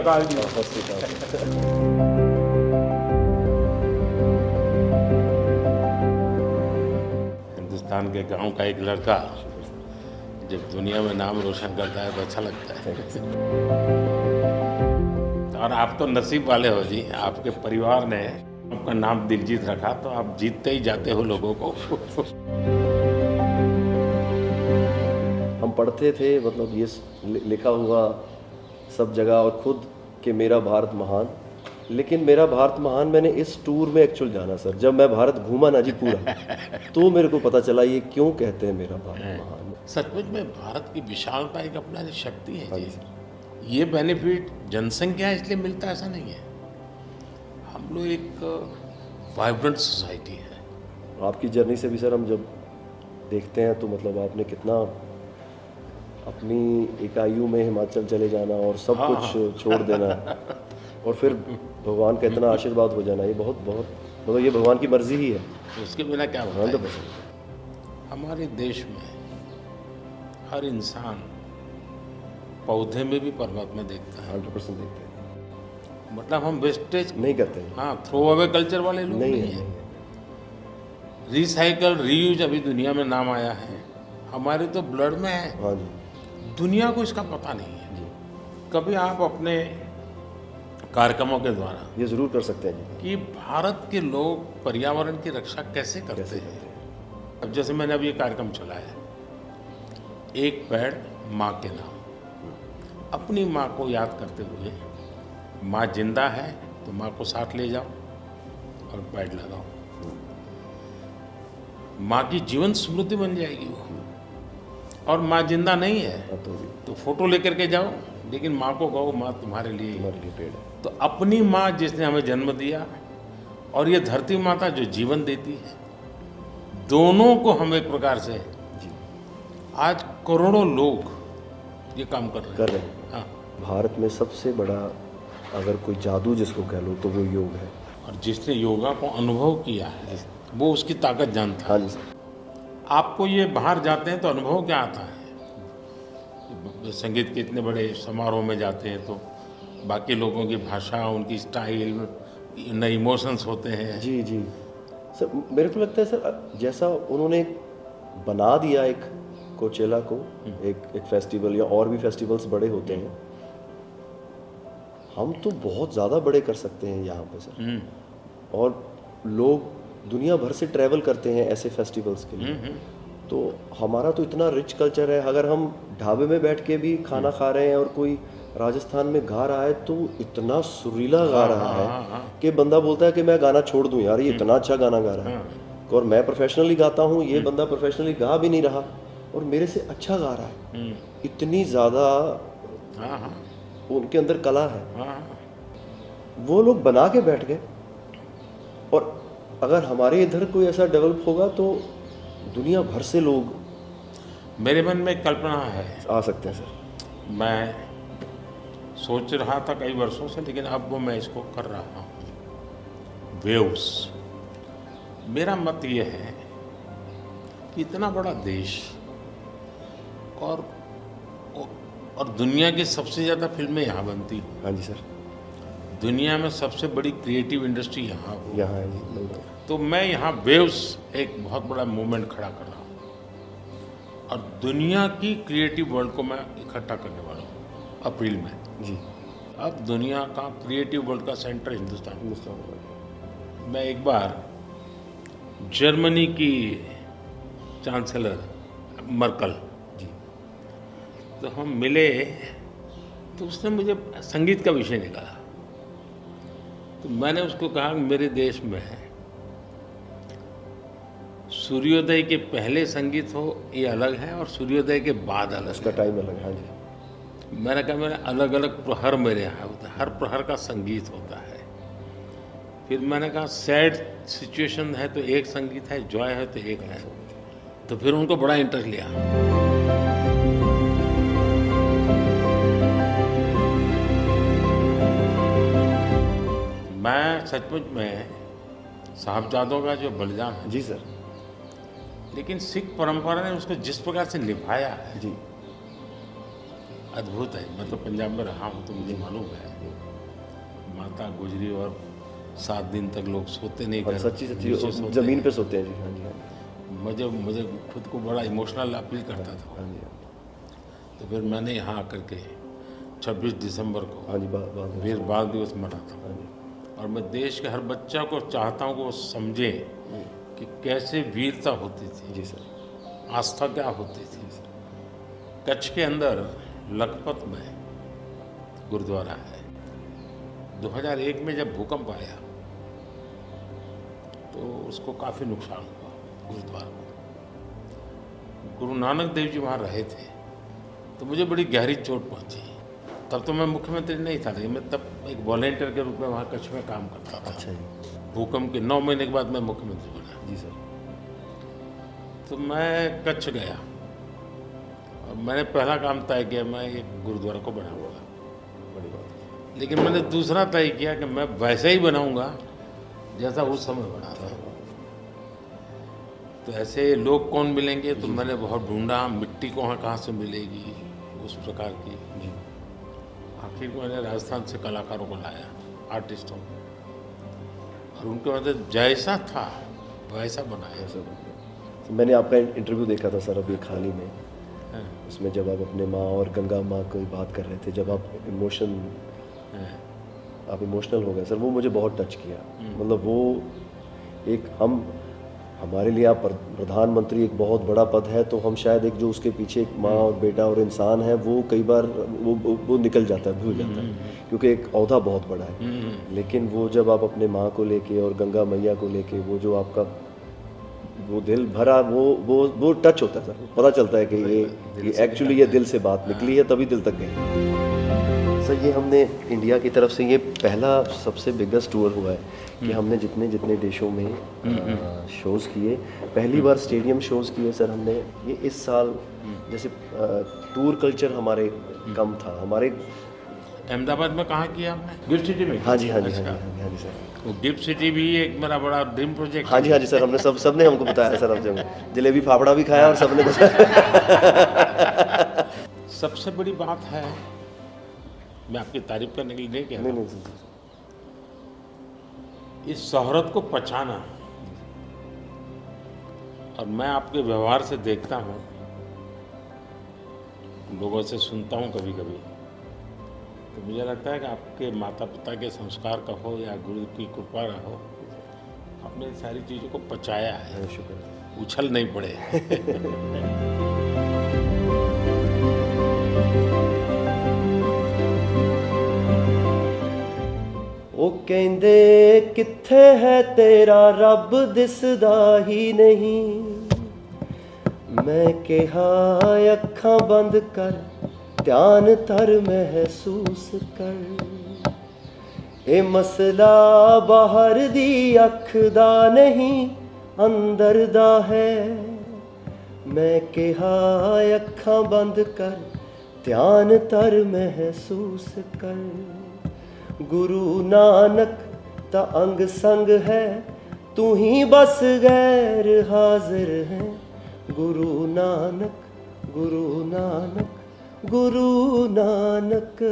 अकाल जी। सत श्री अकाल। हिंदुस्तान के गांव का एक लड़का जब दुनिया में नाम रोशन करता है तो अच्छा लगता है। और आप तो नसीब वाले हो जी, आपके परिवार ने आपका नाम दिलजीत रखा तो आप जीतते ही जाते हो लोगों को। हम पढ़ते थे, मतलब ये लिखा हुआ सब जगह और खुद कि मेरा भारत महान, लेकिन मेरा भारत महान मैंने इस टूर में एक्चुअल जाना सर। जब मैं भारत घूमा ना जी पूरा, तो मेरे को पता चला ये क्यों कहते हैं मेरा भारत महान। सचमुच में भारत की विशालता एक अपना शक्ति है हाँ जी। जी। ये बेनिफिट जनसंख्या इसलिए मिलता है ऐसा नहीं है, हम लोग एक वाइब्रेंट सोसाइटी है। आपकी जर्नी से भी सर हम जब देखते हैं तो मतलब आपने कितना अपनी इकाइयों में हिमाचल चले जाना और सब हाँ, कुछ छोड़ देना और फिर भगवान का इतना आशीर्वाद हो जाना, ये बहुत बहुत मतलब ये भगवान की मर्जी ही है। उसके बिना क्या होता है। 100%। हमारे देश में हर इंसान पौधे में भी परमात्मा देखता है। 100% देखते हैं, मतलब हम वेस्टेज नहीं करते हैं। हाँ थ्रो अवे कल्चर वाले लोग नहीं नहीं है, है। रिसाइकल रीयूज अभी दुनिया में नाम आया है, हमारे तो ब्लड में है। हाँ जी दुनिया को इसका पता नहीं है। जी, कभी आप अपने कार्यक्रमों के द्वारा ये ज़रूर कर सकते हैं जी। कि भारत के लोग पर्यावरण की रक्षा कैसे करते कैसे हैं। करते हैं? अब जैसे मैंने अभी ये कार्यक्रम चलाया, एक पेड़ माँ के नाम, अपनी माँ को याद करते हुए, माँ जिंदा है तो माँ को साथ ले जाओ और पेड़ लगाओ, माँ की जीवन स्मृति बन जाएगी वो। और माँ जिंदा नहीं है हाँ, तो फोटो लेकर के जाओ, लेकिन माँ को कहो माँ तुम्हारे लिए ही। हमारे लिए पेड़ है। तो अपनी माँ जिसने हमें जन्म दिया और ये धरती माता जो जीवन देती है, दोनों को हम एक प्रकार से जी आज करोड़ों लोग ये काम कर रहे हैं। हाँ, भारत में सबसे बड़ा अगर कोई जादू जिसको कह लो तो वो योग है। और जिसने योगा को अनुभव किया है वो उसकी ताकत जानता हाँ है। जी सर। आपको ये बाहर जाते हैं तो अनुभव क्या आता है, संगीत के इतने बड़े समारोह में जाते हैं तो बाकी लोगों की भाषा, उनकी स्टाइल, नए इमोशंस होते हैं। जी जी सर, मेरे को लगता है सर जैसा उन्होंने बना दिया एक कोचेला को एक फेस्टिवल, या और भी फेस्टिवल्स बड़े होते हैं, हम तो बहुत ज़्यादा बड़े कर सकते हैं यहाँ पे सर। और लोग दुनिया भर से ट्रैवल करते हैं ऐसे फेस्टिवल्स के लिए। तो हमारा तो इतना रिच कल्चर है, अगर हम ढाबे में बैठ के भी खाना खा रहे हैं और कोई राजस्थान में गा रहा है तो इतना सुरीला गा रहा है कि बंदा बोलता है कि मैं गाना छोड़ दूं यार, ये इतना अच्छा गाना गा रहा है। और मैं प्रोफेशनली गाता हूँ, ये बंदा प्रोफेशनली गा भी नहीं रहा और मेरे से अच्छा गा रहा है। इतनी ज़्यादा उनके अंदर कला है। वो लोग बना के बैठ गए, और अगर हमारे इधर कोई ऐसा डेवलप होगा तो दुनिया भर से लोग मेरे मन में कल्पना है, आ सकते हैं सर। मैं सोच रहा था कई वर्षों से, लेकिन अब वो मैं इसको कर रहा हूँ। वेव्स, मेरा मत ये है कि इतना बड़ा देश और दुनिया की सबसे ज़्यादा फिल्में यहाँ बनती हैं। हाँ जी सर। दुनिया में सबसे बड़ी क्रिएटिव इंडस्ट्री यहाँ हो, यहाँ है जी। तो मैं यहाँ वेव्स एक बहुत बड़ा मूवमेंट खड़ा कर रहा हूँ और दुनिया की क्रिएटिव वर्ल्ड को मैं इकट्ठा करने वाला हूँ अप्रैल में जी। अब दुनिया का क्रिएटिव वर्ल्ड का सेंटर हिंदुस्तान। हिंदुस्तान मैं एक बार जर्मनी की चांसलर मर्कल जी। तो हम मिले, तो उसने मुझे संगीत का विषय निकाला। तो मैंने उसको कहा मेरे देश में सूर्योदय के पहले संगीत हो ये अलग है और सूर्योदय के बाद अलग उसका है। टाइम अलग है। हाँ जी। मैंने कहा मेरे अलग अलग प्रहर मेरे यहाँ होता है, हर प्रहर का संगीत होता है। फिर मैंने कहा सैड सिचुएशन है तो एक संगीत है, जॉय है तो एक है। तो फिर उनको बड़ा इंटरेस्ट लिया। मैं सचमुच में साहबजादों का जो बलिदान है जी सर। लेकिन सिख परंपरा ने उसको जिस प्रकार से निभाया है जी। अद्भुत है। मैं तो पंजाब में रहा हूँ तो मुझे मालूम है, माता गुजरी और 7 दिन तक लोग सोते नहीं, और घर सच्ची नीचे सच्ची सोते ज़मीन हैं। पे सोते हैं जी। हाँ जी, हाँ जी, मुझे खुद को बड़ा इमोशनल अपील करता था। हाँ जी, हाँ जी। तो फिर मैंने यहाँ आकर के 26 दिसंबर को हाँ जी, बाद वीर बाल दिवस मना था। हाँ जी, और मैं देश के हर बच्चा को चाहता हूँ कि वो समझे कि कैसे वीरता होती थी, जी सर, आस्था क्या होती थी। कच्छ के अंदर लखपत में गुरुद्वारा है। 2001 में जब भूकंप आया तो उसको काफ़ी नुकसान हुआ गुरुद्वारा को। गुरु नानक देव जी वहाँ रहे थे तो मुझे बड़ी गहरी चोट पहुँची। तब तो मैं मुख्यमंत्री नहीं था, लेकिन मैं तब एक वॉलेंटियर के रूप में वहाँ कच्छ में काम करता था। अच्छा जी, भूकंप के 9 महीने के बाद मैं मुख्यमंत्री बना। जी सर, तो मैं कच्छ गया और मैंने पहला काम तय किया, मैं एक गुरुद्वारा को बनाऊंगा। बड़ी बात। लेकिन मैंने दूसरा तय किया कि मैं वैसे ही बनाऊंगा जैसा उस समय बना था। तो ऐसे लोग कौन मिलेंगे, तो मैंने बहुत ढूंढा मिट्टी कहाँ से मिलेगी उस प्रकार की। जी, आखिर में मैंने राजस्थान से कलाकारों को लाया, आर्टिस्टों को, और उनके मतलब जैसा था वैसा बनाया। ऐसा बन गया। तो मैंने आपका इंटरव्यू देखा था सर अभी हाल ही में, हाँ, उसमें जब आप अपने माँ और गंगा माँ की बात कर रहे थे, जब आप हाँ, इमोशनल हो गए सर, वो मुझे बहुत टच किया। मतलब वो एक हमारे लिए आप प्रधानमंत्री एक बहुत बड़ा पद है, तो हम शायद एक जो उसके पीछे एक माँ और बेटा और इंसान है, वो कई बार वो निकल जाता है, भूल जाता है, क्योंकि एक ओहदा बहुत बड़ा है। लेकिन वो जब आप अपने माँ को लेके और गंगा मैया को लेके, वो जो आपका वो दिल भरा, वो टच होता है सर, पता चलता है कि ये एक्चुअली ये दिल से बात निकली है, तभी दिल तक गई। सर ये हमने इंडिया की तरफ से ये पहला सबसे बिगेस्ट टूर हुआ है कि हमने जितने देशों में शोज़ किए, पहली बार स्टेडियम शोज़ किए सर हमने। ये इस साल जैसे टूर कल्चर हमारे कम था हमारे। अहमदाबाद में कहाँ किया आपने? गिफ्ट सिटी में? हाँ जी, हाँ जी, अच्छा। हाँ जी, हाँ जी सर। वो गिफ्ट सिटी भी एक मेरा बड़ा ड्रीम प्रोजेक्ट हाँ जी, हाँ जी सर, हमने सबने हमको बताया सर, हमसे जलेबी फाफड़ा भी खाया और सबने बताया। सबसे बड़ी बात है, मैं आपकी तारीफ करने के लिए नहीं कह रहा, नहीं सर, इस शोहरत को पहचाना। और मैं आपके व्यवहार से देखता हूँ, लोगों से सुनता हूँ कभी कभी, तो मुझे लगता है कि आपके माता पिता के संस्कार का हो या गुरु की कृपा का हो, आपने सारी चीज़ों को पचाया है, शुक्र। उछल नहीं पड़े। ਉਹ ਕਹਿੰਦੇ ਕਿੱਥੇ ਹੈ ਤੇਰਾ ਰੱਬ ਦਿਸਦਾ ਹੀ ਨਹੀਂ, ਮੈਂ ਕਿਹਾ ਅੱਖਾਂ ਬੰਦ ਕਰ ਧਿਆਨ ਧਰ ਮਹਿਸੂਸ ਕਰ, ਇਹ ਮਸਲਾ ਬਾਹਰ ਦੀ ਅੱਖ ਦਾ ਨਹੀਂ ਅੰਦਰ ਦਾ ਹੈ, ਮੈਂ ਕਿਹਾ ਅੱਖਾਂ ਬੰਦ ਕਰ ਧਿਆਨ ਧਰ ਮਹਿਸੂਸ ਕਰ, गुरु नानक ता अंग संग है, तू ही बस गैर हाजिर है, गुरु नानक गुरु नानक गुरु नानक।